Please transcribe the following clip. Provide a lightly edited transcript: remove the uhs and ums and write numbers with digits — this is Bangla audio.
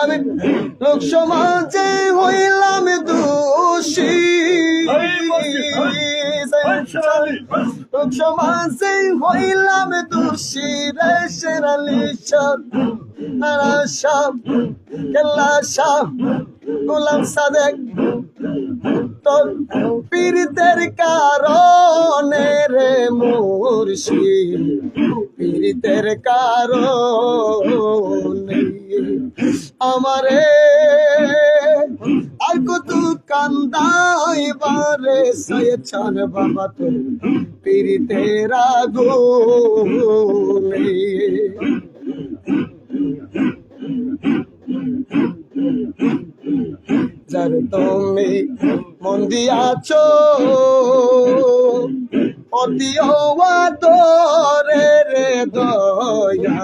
আমি লোক সমাজে হইলাম দোষী, লোক সমাজে হইলাম দোষী রে শেরালি সব সব কেল্লা সব গোলাম সাদেক তোর পীড়িতের কারণে রে মুর্শিদ, পীড়িতের কারণে আমারে আর কত কান্দাইবারে সৈয়দ বাবা তো পীড়িতের আগুনে। যার তুমি মন দিয়াছ অতি অবাদরে রে দয়া,